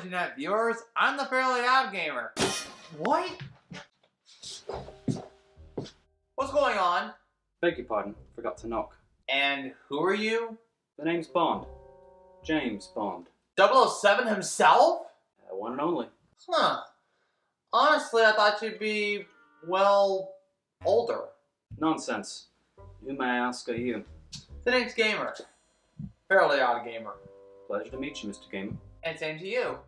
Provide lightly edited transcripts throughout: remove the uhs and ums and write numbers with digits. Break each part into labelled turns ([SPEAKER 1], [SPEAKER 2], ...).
[SPEAKER 1] internet viewers, I'm the fairly OddGamer. What? What's going on?
[SPEAKER 2] Beg your pardon, forgot to knock.
[SPEAKER 1] And who are you?
[SPEAKER 2] The name's Bond. James Bond.
[SPEAKER 1] 007 himself?
[SPEAKER 2] One and only.
[SPEAKER 1] Huh. Honestly, I thought you'd be, well, older.
[SPEAKER 2] Nonsense. Who may I ask are you?
[SPEAKER 1] The name's Gamer. Fairly OddGamer.
[SPEAKER 2] Pleasure to meet you, Mr. Gamer.
[SPEAKER 1] And same to you.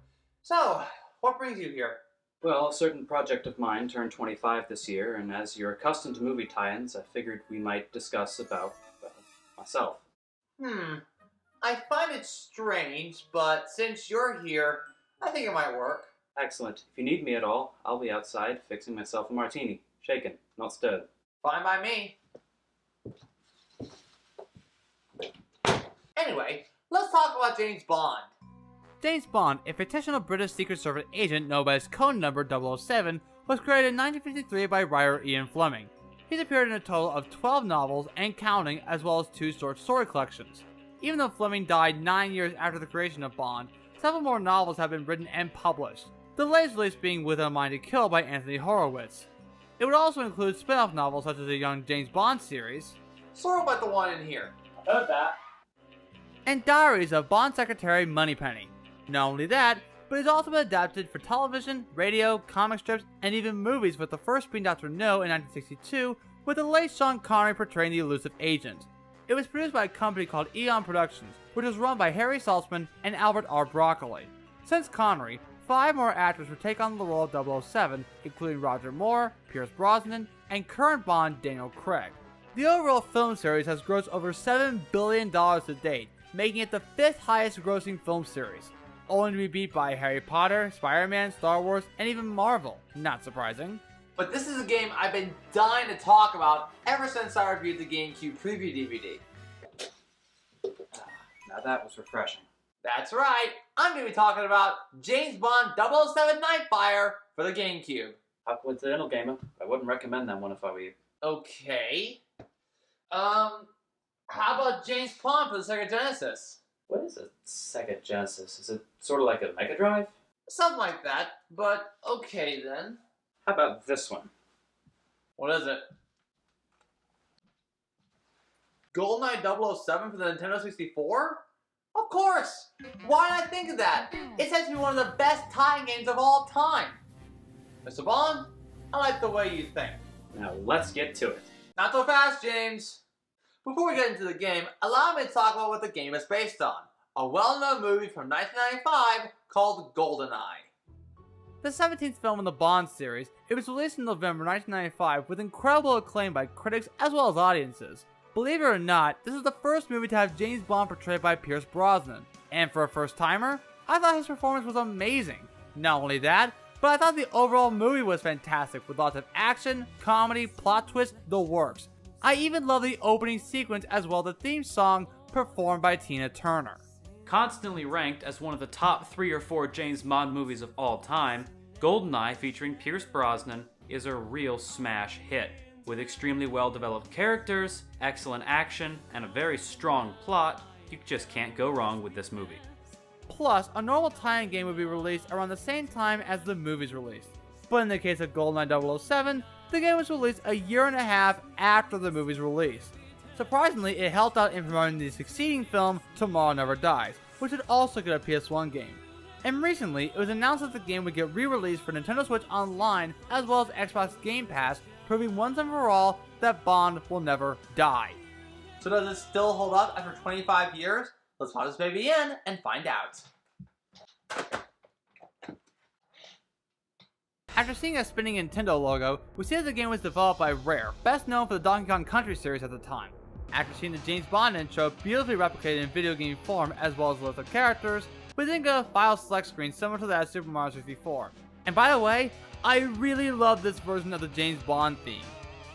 [SPEAKER 1] So, what brings you here?
[SPEAKER 2] Well, a certain project of mine turned 25 this year, and as you're accustomed to movie tie-ins, I figured we might discuss about, well, myself.
[SPEAKER 1] I find it strange, but since you're here, I think it might work.
[SPEAKER 2] Excellent. If you need me at all, I'll be outside fixing myself a martini. Shaken, not stirred.
[SPEAKER 1] Fine by me. Anyway, let's talk about James Bond.
[SPEAKER 3] James Bond, a fictional British Secret Service agent known by his code number 007, was created in 1953 by writer Ian Fleming. He's appeared in a total of 12 novels and counting, as well as 2 short story collections. Even though Fleming died 9 years after the creation of Bond, several more novels have been written and published, the latest release being With a Mind to Kill by Anthony Horowitz. It would also include spin-off novels such as the Young James Bond series,
[SPEAKER 1] sort of like the one in here.
[SPEAKER 2] I heard that.
[SPEAKER 3] and Diaries of Bond Secretary Moneypenny. Not only that, but it's also been adapted for television, radio, comic strips, and even movies, with the first being Dr. No in 1962, with the late Sean Connery portraying the elusive agent. It was produced by a company called Eon Productions, which was run by Harry Saltzman and Albert R. Broccoli. Since Connery, 5 more actors would take on the role of 007, including Roger Moore, Pierce Brosnan, and current Bond Daniel Craig. The overall film series has grossed over $7 billion to date, making it the 5th highest grossing film series, only to be beat by Harry Potter, Spider-Man, Star Wars, and even Marvel. Not surprising.
[SPEAKER 1] But this is a game I've been dying to talk about ever since I reviewed the GameCube preview DVD.
[SPEAKER 2] Now that was refreshing.
[SPEAKER 1] That's right, I'm going to be talking about James Bond 007 Nightfire for the GameCube.
[SPEAKER 2] How coincidental, Gamer. I wouldn't recommend that one if I were you.
[SPEAKER 1] Okay. How about James Bond for the Sega Genesis?
[SPEAKER 2] What is a Sega Genesis? Is it sort of like a Mega Drive?
[SPEAKER 1] Something like that, but okay then.
[SPEAKER 2] How about this one?
[SPEAKER 1] What is it? GoldenEye 007 for the Nintendo 64? Of course! Why did I think of that? It says to be one of the best tie games of all time. Mr. Bond, I like the way you think.
[SPEAKER 2] Now let's get to it.
[SPEAKER 1] Not so fast, James. Before we get into the game, allow me to talk about what the game is based on. A well-known movie from 1995 called GoldenEye.
[SPEAKER 3] The 17th film in the Bond series, it was released in November 1995 with incredible acclaim by critics as well as audiences. Believe it or not, this is the first movie to have James Bond portrayed by Pierce Brosnan. And for a first-timer, I thought his performance was amazing. Not only that, but I thought the overall movie was fantastic with lots of action, comedy, plot twists, the works. I even love the opening sequence as well as the theme song performed by Tina Turner.
[SPEAKER 4] Constantly ranked as one of the top 3 or 4 James Bond movies of all time, GoldenEye featuring Pierce Brosnan is a real smash hit. With extremely well-developed characters, excellent action, and a very strong plot, you just can't go wrong with this movie.
[SPEAKER 3] Plus, a normal tie-in game would be released around the same time as the movie's released. But in the case of GoldenEye 007, the game was released a year and a half after the movie's release. Surprisingly, it helped out in promoting the succeeding film Tomorrow Never Dies, which would also get a PS1 game. And recently, it was announced that the game would get re-released for Nintendo Switch Online as well as Xbox Game Pass, proving once and for all that Bond will never die.
[SPEAKER 1] So does it still hold up after 25 years? Let's pop this baby in and find out.
[SPEAKER 3] After seeing a spinning Nintendo logo, we see that the game was developed by Rare, best known for the Donkey Kong Country series at the time. After seeing the James Bond intro beautifully replicated in video game form as well as the list of characters, we then get a file select screen similar to that of Super Mario 64. And by the way, I really love this version of the James Bond theme.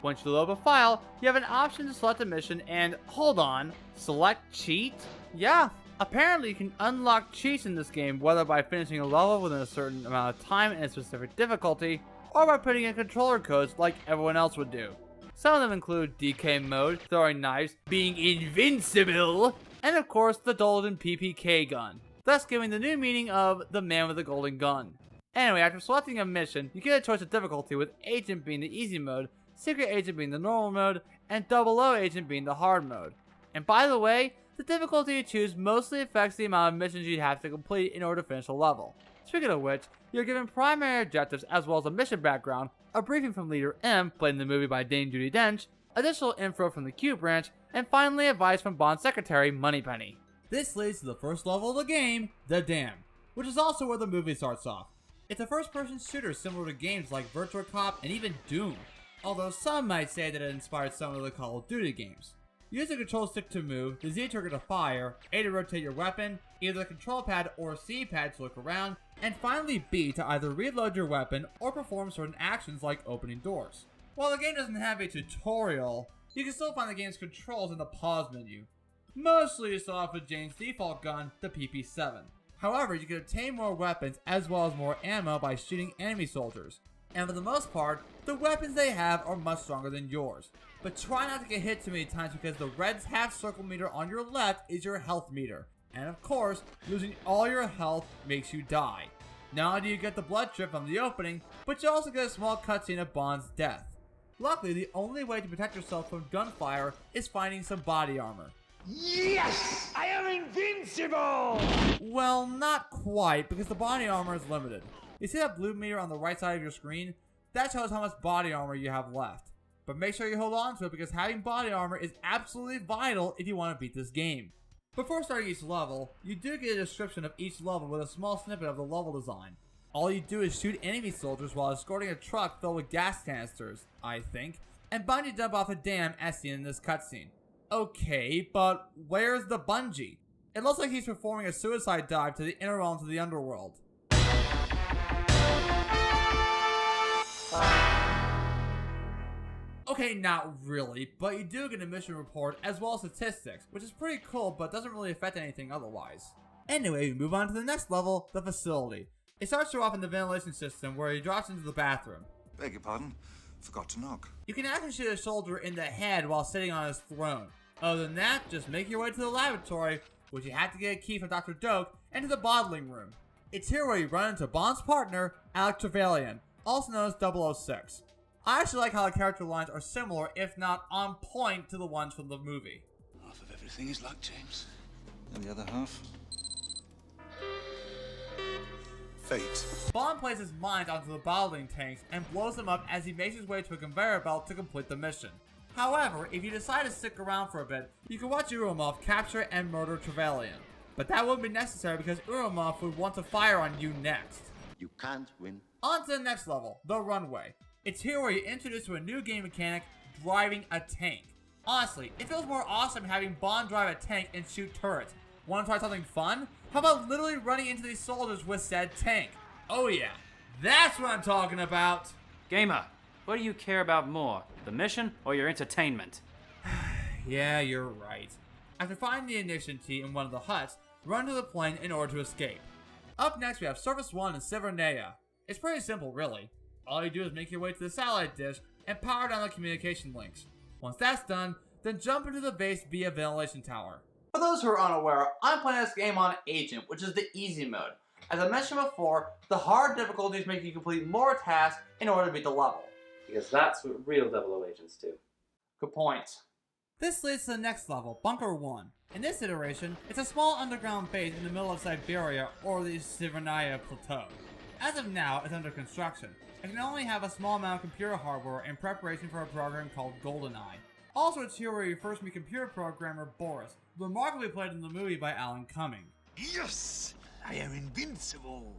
[SPEAKER 3] Once you load up a file, you have an option to select a mission and, hold on, select cheat? Yeah, apparently you can unlock cheats in this game, whether by finishing a level within a certain amount of time and a specific difficulty, or by putting in controller codes like everyone else would do. Some of them include DK mode, throwing knives, being invincible, and of course the golden PPK gun. thus giving the new meaning of the man with the golden gun. Anyway, after selecting a mission, you get a choice of difficulty, with Agent being the easy mode, Secret Agent being the normal mode, and 00 Agent being the hard mode. And by the way, the difficulty you choose mostly affects the amount of missions you have to complete in order to finish a level. Speaking of which, you're given primary objectives as well as a mission background, a briefing from Leader M, played in the movie by Dame Judi Dench, additional info from the Q branch, and finally advice from Bond Secretary Moneypenny. This leads to the first level of the game, The Dam, which is also where the movie starts off. It's a first-person shooter similar to games like Virtua Cop and even Doom, although some might say that it inspired some of the Call of Duty games. Use the control stick to move, the Z trigger to fire, A to rotate your weapon, either the control pad or C pad to look around, and finally B to either reload your weapon or perform certain actions like opening doors. While the game doesn't have a tutorial, you can still find the game's controls in the pause menu. Mostly you start off with Jane's default gun, the PP7. However, you can obtain more weapons as well as more ammo by shooting enemy soldiers. And for the most part, the weapons they have are much stronger than yours. But try not to get hit too many times because the red half circle meter on your left is your health meter. And of course, losing all your health makes you die. Not only do you get the blood trip from the opening, but you also get a small cutscene of Bond's death. Luckily, the only way to protect yourself from gunfire is finding some body armor.
[SPEAKER 5] Yes! I am invincible!
[SPEAKER 3] Well, not quite, because the body armor is limited. You see that blue meter on the right side of your screen? That shows how much body armor you have left. But make sure you hold on to it because having body armor is absolutely vital if you want to beat this game. Before starting each level, you do get a description of each level with a small snippet of the level design. All you do is shoot enemy soldiers while escorting a truck filled with gas canisters, I think, and bungee jump off a dam as seen in this cutscene. Okay, but where's the bungee? It looks like he's performing a suicide dive to the inner realms of the underworld. Okay, not really, but you do get a mission report as well as statistics, which is pretty cool but doesn't really affect anything otherwise. Anyway, we move on to the next level, the facility. It starts you off in the ventilation system where he drops into the bathroom.
[SPEAKER 5] Beg your pardon? Forgot to knock.
[SPEAKER 3] You can actually shoot a soldier in the head while sitting on his throne. Other than that, just make your way to the laboratory, which you have to get a key from Dr. Doak, and to the bottling room. It's here where you run into Bond's partner, Alec Trevelyan, also known as 006. I actually like how the character lines are similar, if not on point, to the ones from the movie.
[SPEAKER 5] Half of everything is luck, James. And the other half? Fate.
[SPEAKER 3] Bond places mines onto the bottling tanks and blows them up as he makes his way to a conveyor belt to complete the mission. However, if you decide to stick around for a bit, you can watch Urumov capture and murder Trevelyan. But that wouldn't be necessary because Urumov would want to fire on you next.
[SPEAKER 6] You can't win.
[SPEAKER 3] On to the next level, the runway. It's here where you're introduced to a new game mechanic, driving a tank. Honestly, it feels more awesome having Bond drive a tank and shoot turrets. Want to try something fun? How about literally running into these soldiers with said tank? Oh yeah, that's what I'm talking about!
[SPEAKER 4] Gamer, what do you care about more, the mission or your entertainment?
[SPEAKER 3] Yeah, you're right. After finding the ignition key in one of the huts, run to the plane in order to escape. Up next we have Service 1 in Severnaya. It's pretty simple really. All you do is make your way to the satellite dish and power down the communication links. Once that's done, then jump into the base via ventilation tower.
[SPEAKER 1] For those who are unaware, I'm playing this game on Agent, which is the easy mode. As I mentioned before, the hard difficulties make you complete more tasks in order to beat the level.
[SPEAKER 2] Because that's what real 00 agents do.
[SPEAKER 1] Good point.
[SPEAKER 3] This leads to the next level, Bunker 1. In this iteration, it's a small underground base in the middle of Siberia or the Severnaya Plateau. As of now, it's under construction. It can only have a small amount of computer hardware in preparation for a program called GoldenEye. Also, it's here where you first meet computer programmer Boris, remarkably played in the movie by Alan Cumming.
[SPEAKER 5] Yes! I am invincible!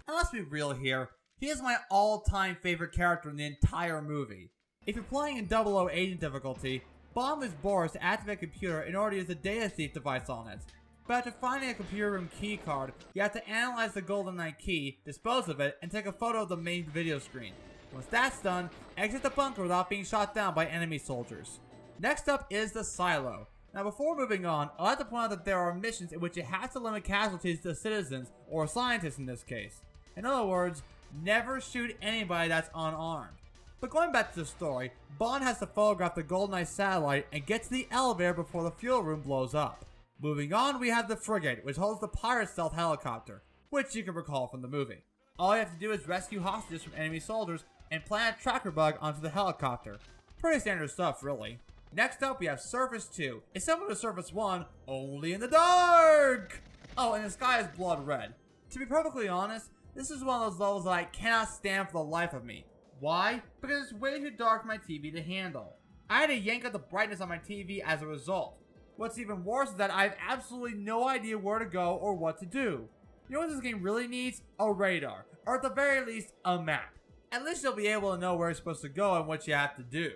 [SPEAKER 3] And let's be real here, he is my all-time favorite character in the entire movie. If you're playing in 00 Agent difficulty, Bond is Boris to activate a computer in order to use a data thief device on it. But after finding a computer room key card, you have to analyze the GoldenEye key, dispose of it, and take a photo of the main video screen. Once that's done, exit the bunker without being shot down by enemy soldiers. Next up is the silo. Now before moving on, I'd like to point out that there are missions in which you have to limit casualties to citizens, or scientists in this case. In other words, never shoot anybody that's unarmed. But going back to the story, Bond has to photograph the GoldenEye satellite and get to the elevator before the fuel room blows up. Moving on, we have the frigate, which holds the pirate stealth helicopter, which you can recall from the movie. All you have to do is rescue hostages from enemy soldiers and plant a tracker bug onto the helicopter. Pretty standard stuff, really. Next up, we have Surface 2. It's similar to Surface 1, only in the dark! Oh, and the sky is blood red. To be perfectly honest, this is one of those levels that I cannot stand for the life of me. Why? Because it's way too dark for my TV to handle. I had to yank up the brightness on my TV as a result. What's even worse is that I have absolutely no idea where to go or what to do. You know what this game really needs? A radar, or at the very least, a map. At least you'll be able to know where you're supposed to go and what you have to do.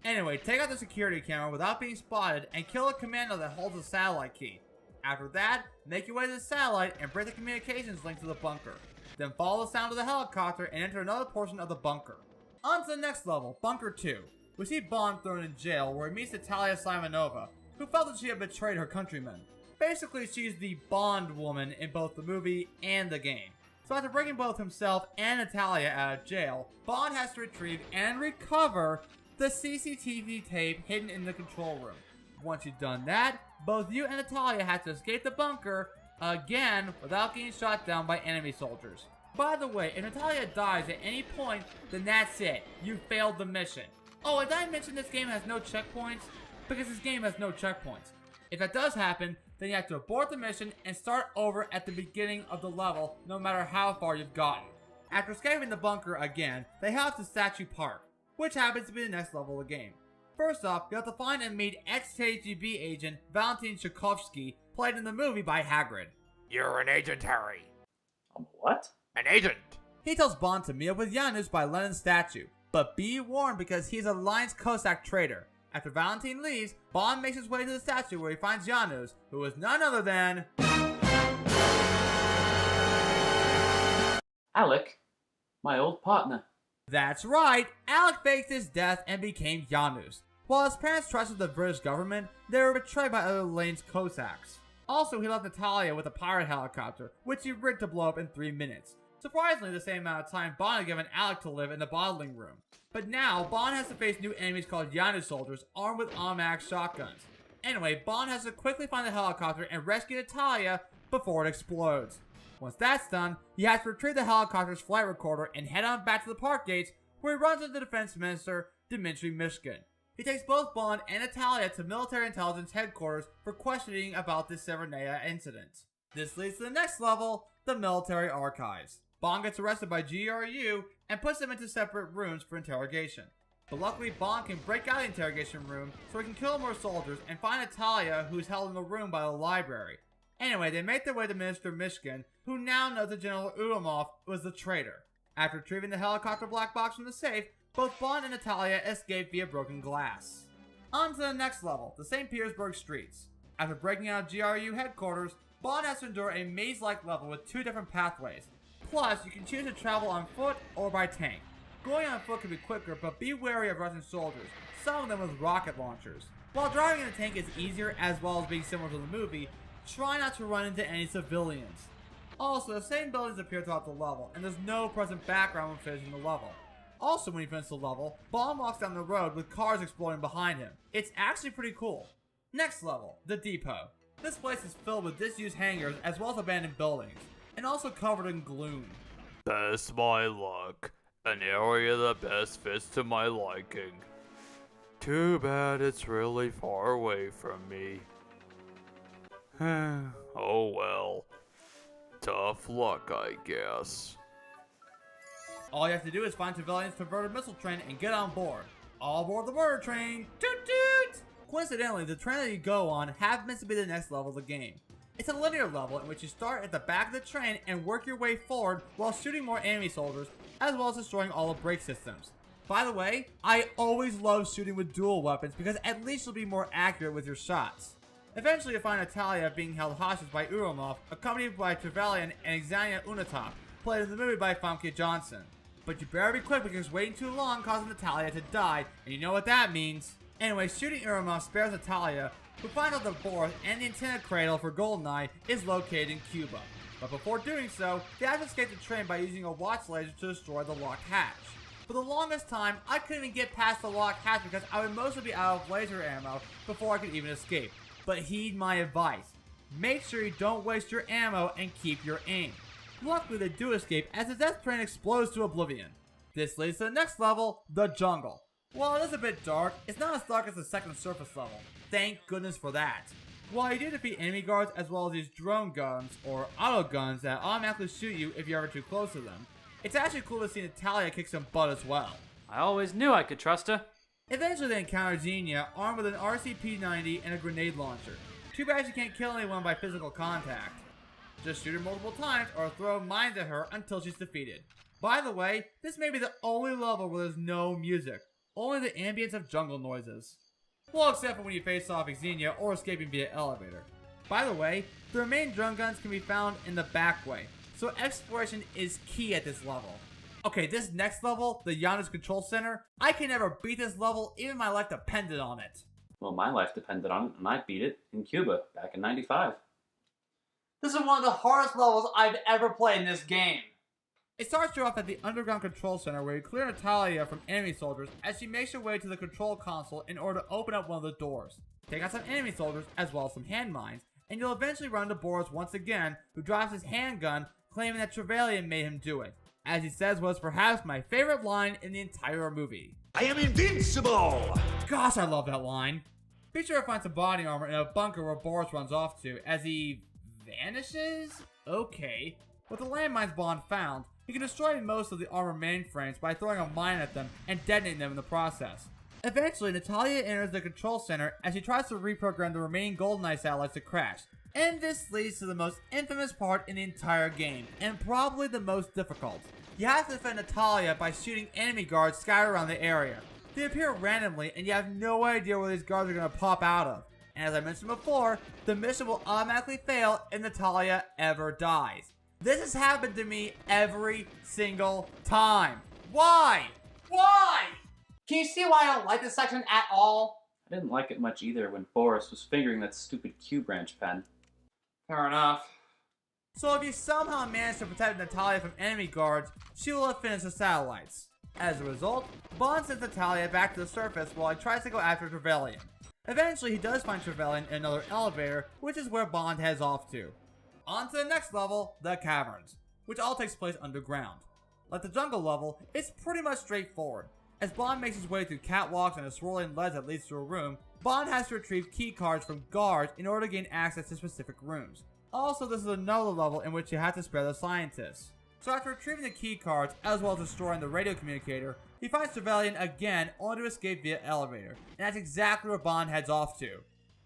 [SPEAKER 3] Anyway, take out the security camera without being spotted and kill a commando that holds a satellite key. After that, make your way to the satellite and break the communications link to the bunker. Then follow the sound of the helicopter and enter another portion of the bunker. On to the next level, Bunker 2. We see Bond thrown in jail where he meets Natalia Simonova, who felt that she had betrayed her countrymen. Basically, she's the Bond woman in both the movie and the game. So after breaking both himself and Natalia out of jail, Bond has to retrieve and recover the CCTV tape hidden in the control room. Once you've done that, both you and Natalia have to escape the bunker again without getting shot down by enemy soldiers. By the way, if Natalia dies at any point, then that's it. You failed the mission. Oh, and did I mention this game has no checkpoints? Because this game has no checkpoints. If that does happen, then you have to abort the mission and start over at the beginning of the level, no matter how far you've gotten. After escaping the bunker again, they head off to Statue Park, which happens to be the next level of the game. First off, you have to find and meet ex-KGB agent Valentin Tchaikovsky, played in the movie by Hagrid.
[SPEAKER 6] You're an agent, Harry.
[SPEAKER 2] What?
[SPEAKER 6] An agent.
[SPEAKER 3] He tells Bond to meet up with Janusz by Lenin's statue, but be warned because he's a Alliance Cossack traitor. After Valentin leaves, Bond makes his way to the statue where he finds Janusz, who is none other than...
[SPEAKER 2] Alec, my old partner.
[SPEAKER 3] That's right, Alec faked his death and became Janusz. While his parents trusted the British government, they were betrayed by other Alliance Cossacks. Also, he left Natalia with a pirate helicopter, which he rigged to blow up in 3 minutes. Surprisingly, the same amount of time Bond had given Alec to live in the bottling room. But now, Bond has to face new enemies called Janusz soldiers armed with automatic shotguns. Anyway, Bond has to quickly find the helicopter and rescue Natalia before it explodes. Once that's done, he has to retrieve the helicopter's flight recorder and head on back to the park gates where he runs into the defense minister, Dmitry Mishkin. He takes both Bond and Natalia to military intelligence headquarters for questioning about the Severnaya incident. This leads to the next level, the military archives. Bond gets arrested by GRU and puts them into separate rooms for interrogation. But luckily Bond can break out of the interrogation room so he can kill more soldiers and find Natalia, who is held in a room by the library. Anyway, they make their way to Minister Mishkin, who now knows that General Urumov was the traitor. After retrieving the helicopter black box from the safe, both Bond and Natalia escape via broken glass. On to the next level, the St. Petersburg streets. After breaking out of GRU headquarters, Bond has to endure a maze-like level with 2 different pathways. Plus, you can choose to travel on foot or by tank. Going on foot can be quicker, but be wary of Russian soldiers, some of them with rocket launchers. While driving in a tank is easier as well as being similar to the movie, try not to run into any civilians. Also, the same buildings appear throughout the level, and there's no present background when finishing the level. Also, when you finish the level, Bond walks down the road with cars exploding behind him. It's actually pretty cool. Next level, the depot. This place is filled with disused hangars as well as abandoned buildings, and also covered in gloom.
[SPEAKER 6] Best my luck. An area that best fits to my liking. Too bad it's really far away from me. Oh well. Tough luck, I guess.
[SPEAKER 3] All you have to do is find civilians to convert a missile train and get on board. All aboard the murder train! Toot toot! Coincidentally, the train that you go on happens to be the next level of the game. It's a linear level in which you start at the back of the train and work your way forward while shooting more enemy soldiers, as well as destroying all the brake systems. By the way, I always love shooting with dual weapons because at least you'll be more accurate with your shots. Eventually you'll find Natalia being held hostage by Urumov, accompanied by Trevelyan and Xania Unatop, played in the movie by Famke Johnson. But you better be quick because waiting too long causes Natalia to die, and you know what that means. Anyway, shooting Urumov spares Natalia, who finds out the board and the antenna cradle for GoldenEye is located in Cuba. But before doing so, they have to escape the train by using a watch laser to destroy the locked hatch. For the longest time, I couldn't even get past the locked hatch because I would mostly be out of laser ammo before I could even escape. But heed my advice. Make sure you don't waste your ammo and keep your aim. Luckily they do escape as the death train explodes to oblivion. This leads to the next level, the jungle. While it is a bit dark, it's not as dark as the second surface level. Thank goodness for that. While you do defeat enemy guards as well as these drone guns, or auto guns that automatically shoot you if you're ever too close to them, it's actually cool to see Natalia kick some butt as well.
[SPEAKER 4] I always knew I could trust her.
[SPEAKER 3] Eventually they encounter Xenia, armed with an RCP-90 and a grenade launcher. Too bad she can't kill anyone by physical contact. Just shoot her multiple times or throw mines at her until she's defeated. By the way, this may be the only level where there's no music, only the ambience of jungle noises. Well, except for when you face off Xenia or escaping via elevator. By the way, the remaining drone guns can be found in the back way, so exploration is key at this level. Okay, this next level, the Janus Control Center, I can never beat this level, even my life depended on it.
[SPEAKER 2] Well, my life depended on it, and I beat it in Cuba back in '95.
[SPEAKER 1] This is one of the hardest levels I've ever played in this game.
[SPEAKER 3] It starts you off at the underground control center where you clear Natalia from enemy soldiers as she makes her way to the control console in order to open up one of the doors. Take out some enemy soldiers as well as some hand mines, and you'll eventually run into Boris once again, who drops his handgun claiming that Trevelyan made him do it. As he says was perhaps my favorite line in the entire movie.
[SPEAKER 5] I am invincible!
[SPEAKER 3] Gosh, I love that line. Be sure to find some body armor in a bunker where Boris runs off to as he vanishes? Okay. With the landmines Bond found, he can destroy most of the armor mainframes by throwing a mine at them and detonating them in the process. Eventually, Natalia enters the control center as she tries to reprogram the remaining GoldenEye satellites to crash. And this leads to the most infamous part in the entire game, and probably the most difficult. You have to defend Natalia by shooting enemy guards scattered around the area. They appear randomly and you have no idea where these guards are going to pop out of. And as I mentioned before, the mission will automatically fail if Natalia ever dies. This has happened to me every single time. Why? Why?
[SPEAKER 1] Can you see why I don't like this section at all?
[SPEAKER 2] I didn't like it much either when Boris was fingering that stupid Q-branch pen.
[SPEAKER 1] Fair enough.
[SPEAKER 3] So if you somehow manage to protect Natalia from enemy guards, she will have finished the satellites. As a result, Bond sends Natalia back to the surface while he tries to go after Trevelyan. Eventually he does find Trevelyan in another elevator, which is where Bond heads off to. On to the next level, the caverns, which all takes place underground. Like the jungle level, it's pretty much straightforward. As Bond makes his way through catwalks and a swirling ledge that leads to a room, Bond has to retrieve key cards from guards in order to gain access to specific rooms. Also, this is another level in which you have to spare the scientists. So after retrieving the key cards, as well as destroying the radio communicator, he finds Trevelyan again, only to escape via elevator, and that's exactly where Bond heads off to.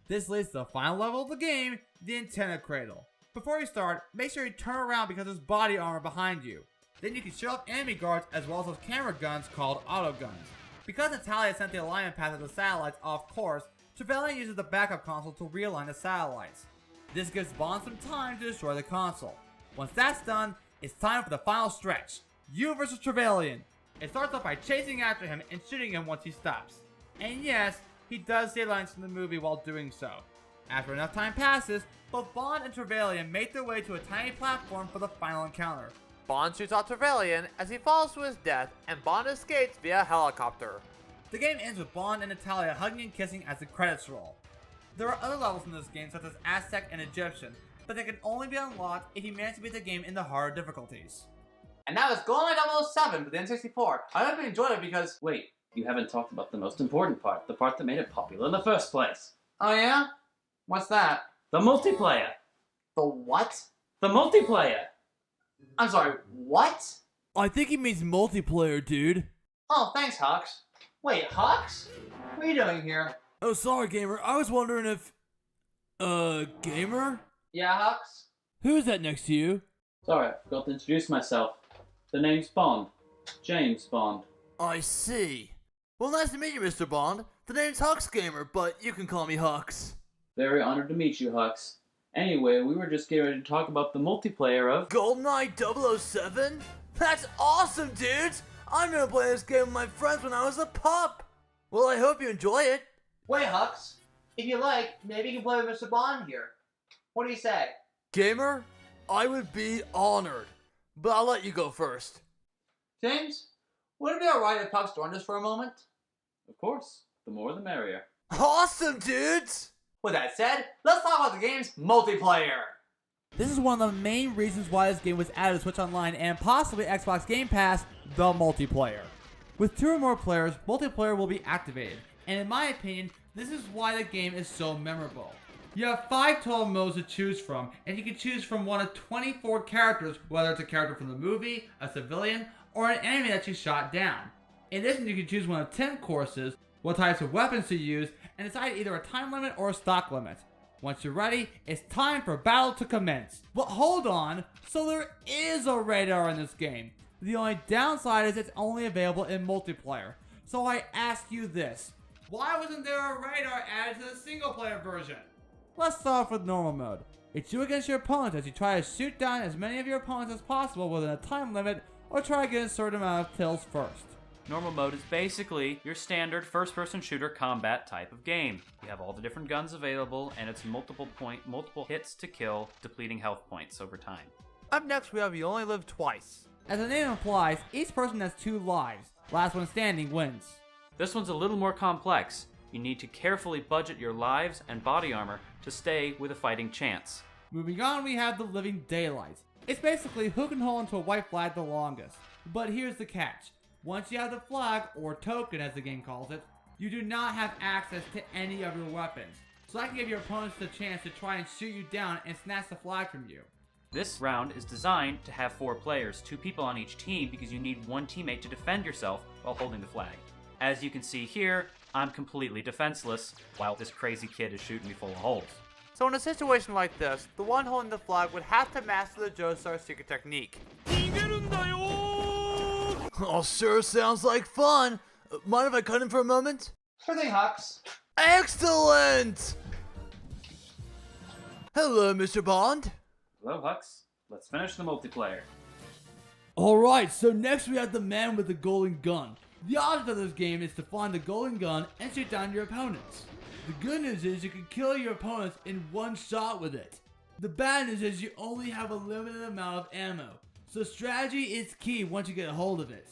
[SPEAKER 3] This leads to the final level of the game, the antenna cradle. Before you start, make sure you turn around because there's body armor behind you. Then you can shoot off enemy guards as well as those camera guns called auto guns. Because Natalia sent the alignment path of the satellites off course, Trevelyan uses the backup console to realign the satellites. This gives Bond some time to destroy the console. Once that's done, it's time for the final stretch. You versus Trevelyan. It starts off by chasing after him and shooting him once he stops. And yes, he does say lines from the movie while doing so. After enough time passes, both Bond and Trevelyan make their way to a tiny platform for the final encounter.
[SPEAKER 7] Bond shoots out Trevelyan as he falls to his death, and Bond escapes via helicopter.
[SPEAKER 3] The game ends with Bond and Natalia hugging and kissing as the credits roll. There are other levels in this game such as Aztec and Egyptian, but they can only be unlocked if you manage to beat the game in the harder difficulties.
[SPEAKER 1] And that was GoldenEye 007 for the N64. I hope you enjoyed it because...
[SPEAKER 2] Wait, you haven't talked about the most important part, the part that made it popular in the first place.
[SPEAKER 1] Oh yeah? What's that?
[SPEAKER 2] The multiplayer.
[SPEAKER 1] The what?
[SPEAKER 2] The multiplayer.
[SPEAKER 1] I'm sorry, what?
[SPEAKER 7] I think he means multiplayer, dude.
[SPEAKER 1] Oh, thanks, Hux. Wait, Hux? What are you doing here?
[SPEAKER 7] Oh, sorry, Gamer. I was wondering if... Gamer?
[SPEAKER 1] Yeah, Hux?
[SPEAKER 7] Who's that next to you?
[SPEAKER 2] Sorry, I forgot to introduce myself. The name's Bond. James Bond.
[SPEAKER 7] I see. Well, nice to meet you, Mr. Bond. The name's Huxgamr, but you can call me Hux.
[SPEAKER 2] Very honored to meet you, Hux. Anyway, we were just getting ready to talk about the multiplayer of...
[SPEAKER 7] GoldenEye 007? That's awesome, dudes! I'm gonna play this game with my friends when I was a pup! Well, I hope you enjoy it.
[SPEAKER 1] Wait, Hux. If you like, maybe you can play with Mr. Bond here. What do you say?
[SPEAKER 7] Gamer, I would be honored, but I'll let you go first.
[SPEAKER 1] James, would it be alright if Hux joined us for a moment?
[SPEAKER 2] Of course, the more the merrier.
[SPEAKER 7] Awesome, dudes!
[SPEAKER 1] With that said, let's talk about the game's multiplayer.
[SPEAKER 3] This is one of the main reasons why this game was added to Switch Online and possibly Xbox Game Pass, the multiplayer. With 2 or more players, multiplayer will be activated, and in my opinion, this is why the game is so memorable. You have 5 total modes to choose from, and you can choose from one of 24 characters, whether it's a character from the movie, a civilian, or an enemy that you shot down. In addition, you can choose one of 10 courses, what types of weapons to use, and decide either a time limit or a stock limit. Once you're ready, it's time for battle to commence. But hold on, so there is a radar in this game. The only downside is it's only available in multiplayer. So I ask you this, why wasn't there a radar added to the single player version? Let's start off with normal mode. It's you against your opponents as you try to shoot down as many of your opponents as possible within a time limit or try to get a certain amount of kills first.
[SPEAKER 4] Normal mode is basically your standard first-person shooter combat type of game. You have all the different guns available, and it's multiple hits to kill, depleting health points over time.
[SPEAKER 3] Up next we have You Only Live Twice. As the name implies, each person has 2 lives. Last one standing wins.
[SPEAKER 4] This one's a little more complex. You need to carefully budget your lives and body armor to stay with a fighting chance.
[SPEAKER 3] Moving on, we have the Living Daylights. It's basically who can hold onto a white flag the longest. But here's the catch. Once you have the flag, or token as the game calls it, you do not have access to any of your weapons. So that can give your opponents the chance to try and shoot you down and snatch the flag from you.
[SPEAKER 4] This round is designed to have 4 players, 2 people on each team, because you need 1 teammate to defend yourself while holding the flag. As you can see here, I'm completely defenseless, while this crazy kid is shooting me full of holes.
[SPEAKER 3] So in a situation like this, the one holding the flag would have to master the Joestar secret technique.
[SPEAKER 7] Oh, sure sounds like fun. Mind if I cut in for a moment?
[SPEAKER 1] Sure thing, Hux.
[SPEAKER 7] Excellent! Hello, Mr. Bond.
[SPEAKER 2] Hello, Hux. Let's finish the multiplayer.
[SPEAKER 3] Alright, so next we have the man with the golden gun. The object of this game is to find the golden gun and shoot down your opponents. The good news is you can kill your opponents in 1 shot with it. The bad news is you only have a limited amount of ammo. So strategy is key once you get a hold of it.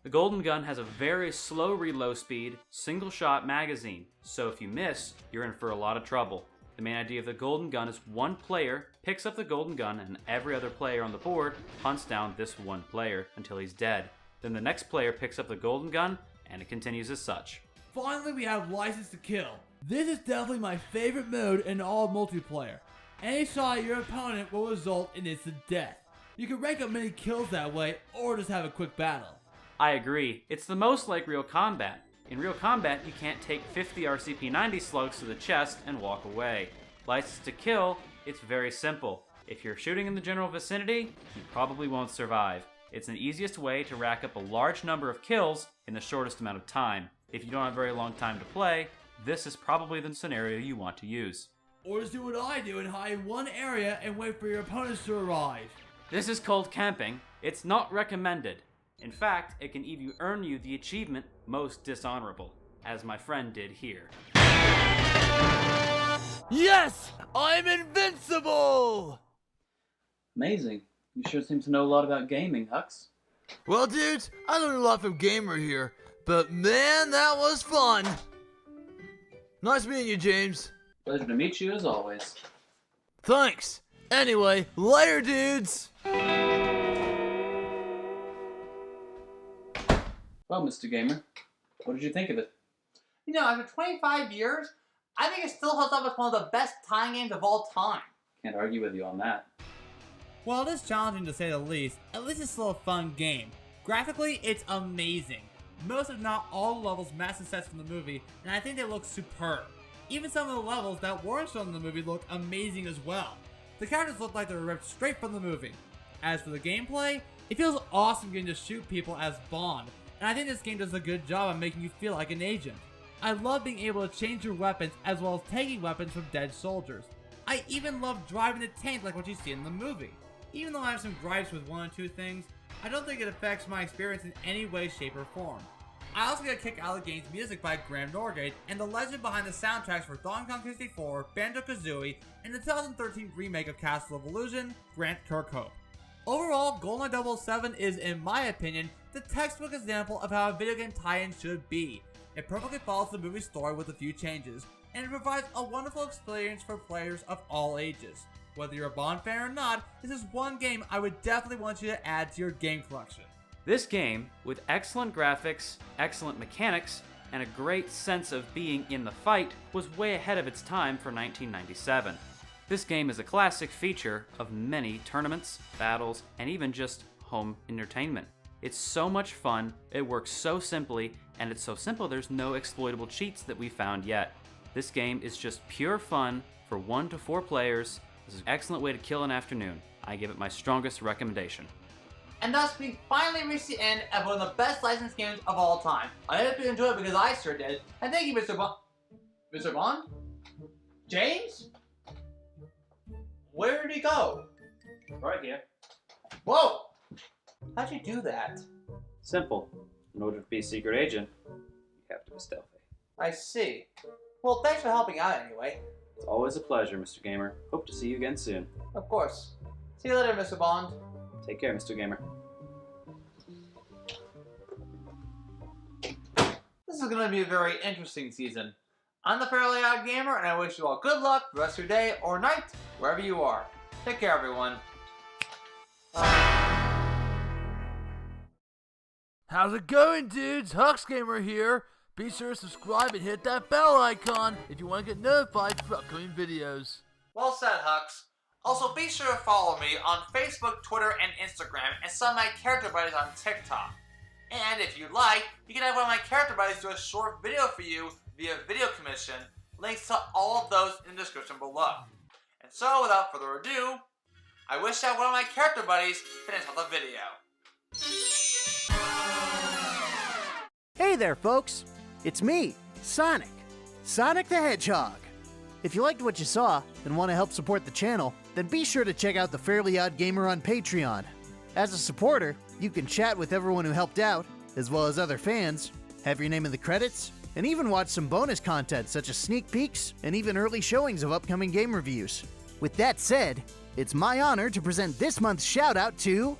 [SPEAKER 4] The golden gun has a very slow reload speed, single shot magazine, so if you miss, you're in for a lot of trouble. The main idea of the golden gun is 1 player picks up the golden gun and every other player on the board hunts down this 1 player until he's dead. Then the next player picks up the golden gun and it continues as such.
[SPEAKER 3] Finally, we have License to Kill. This is definitely my favorite mode in all multiplayer. Any shot at your opponent will result in instant death. You can rank up many kills that way, or just have a quick battle.
[SPEAKER 4] I agree. It's the most like real combat. In real combat, you can't take 50 RCP-90 slugs to the chest and walk away. License to Kill, it's very simple. If you're shooting in the general vicinity, you probably won't survive. It's the easiest way to rack up a large number of kills in the shortest amount of time. If you don't have a very long time to play, this is probably the scenario you want to use.
[SPEAKER 3] Or just do what I do and hide in one area and wait for your opponents to arrive.
[SPEAKER 4] This is called camping. It's not recommended. In fact, it can even earn you the achievement Most Dishonorable, as my friend did here.
[SPEAKER 7] Yes! I'm invincible!
[SPEAKER 2] Amazing. You sure seem to know a lot about gaming, Hux.
[SPEAKER 7] Well, dudes, I learned a lot from Gamer here, but man, that was fun! Nice meeting you, James.
[SPEAKER 2] Pleasure to meet you as always.
[SPEAKER 7] Thanks! Anyway, later, dudes!
[SPEAKER 2] Well, Mr. Gamer, what did you think of it?
[SPEAKER 1] You know, after 25 years, I think it still holds up as one of the best tying games of all time.
[SPEAKER 2] Can't argue with you on that.
[SPEAKER 3] While it is challenging to say the least, at least it's still a fun game. Graphically, it's amazing. Most if not all levels match the sets from the movie, and I think they look superb. Even some of the levels that weren't shown in the movie look amazing as well. The characters look like they were ripped straight from the movie. As for the gameplay, it feels awesome getting to shoot people as Bond, and I think this game does a good job of making you feel like an agent. I love being able to change your weapons as well as taking weapons from dead soldiers. I even love driving the tank like what you see in the movie. Even though I have some gripes with 1 or 2 things, I don't think it affects my experience in any way, shape, or form. I also get a kick out of the game's music by Graham Norgate and the legend behind the soundtracks for Donkey Kong 64, Banjo-Kazooie, and the 2013 remake of Castle of Illusion, Grant Kirkhope. Overall, GoldenEye 007 is, in my opinion, the textbook example of how a video game tie-in should be. It perfectly follows the movie's story with a few changes, and it provides a wonderful experience for players of all ages. Whether you're a Bond fan or not, this is one game I would definitely want you to add to your game collection.
[SPEAKER 4] This game, with excellent graphics, excellent mechanics, and a great sense of being in the fight, was way ahead of its time for 1997. This game is a classic feature of many tournaments, battles, and even just home entertainment. It's so much fun, it works so simply, and it's so simple there's no exploitable cheats that we found yet. This game is just pure fun for 1 to 4 players. This is an excellent way to kill an afternoon. I give it my strongest recommendation.
[SPEAKER 1] And thus, we finally reached the end of one of the best licensed games of all time. I hope you enjoyed it because I sure did. And thank you, Mr. Bond. Mr. Bond? James? Where did he go?
[SPEAKER 2] Right here.
[SPEAKER 1] Whoa! How'd you do that?
[SPEAKER 2] Simple. In order to be a secret agent, you have to be stealthy.
[SPEAKER 1] I see. Well, thanks for helping out anyway.
[SPEAKER 2] It's always a pleasure, Mr. Gamer. Hope to see you again soon.
[SPEAKER 1] Of course. See you later, Mr. Bond.
[SPEAKER 2] Take care, Mr. Gamer.
[SPEAKER 1] This is going to be a very interesting season. I'm the Fairly Odd Gamer, and I wish you all good luck the rest of your day or night, wherever you are. Take care, everyone.
[SPEAKER 7] How's it going, dudes? Huxgamr here. Be sure to subscribe and hit that bell icon if you want to get notified for upcoming videos.
[SPEAKER 1] Well said, Hux. Also, be sure to follow me on Facebook, Twitter, and Instagram, and some of my character buddies on TikTok. And if you like, you can have one of my character buddies do a short video for you via video commission. Links to all of those in the description below. And so, without further ado, I wish that one of my character buddies finish out the video.
[SPEAKER 8] Hey there, folks! It's me, Sonic. Sonic the Hedgehog. If you liked what you saw and want to help support the channel, then be sure to check out the Fairly Odd Gamer on Patreon. As a supporter, you can chat with everyone who helped out, as well as other fans, have your name in the credits, and even watch some bonus content such as sneak peeks and even early showings of upcoming game reviews. With that said, it's my honor to present this month's shout out to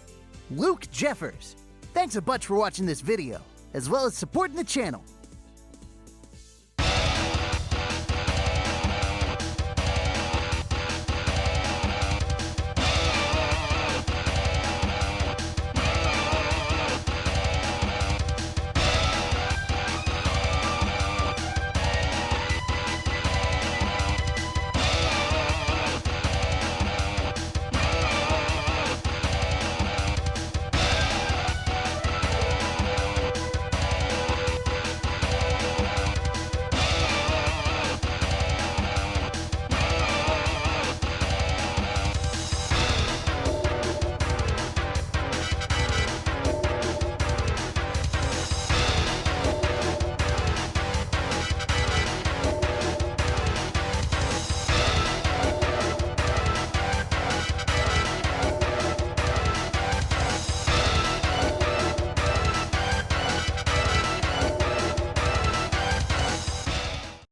[SPEAKER 8] Luke Jeffers. Thanks a bunch for watching this video, as well as supporting the channel.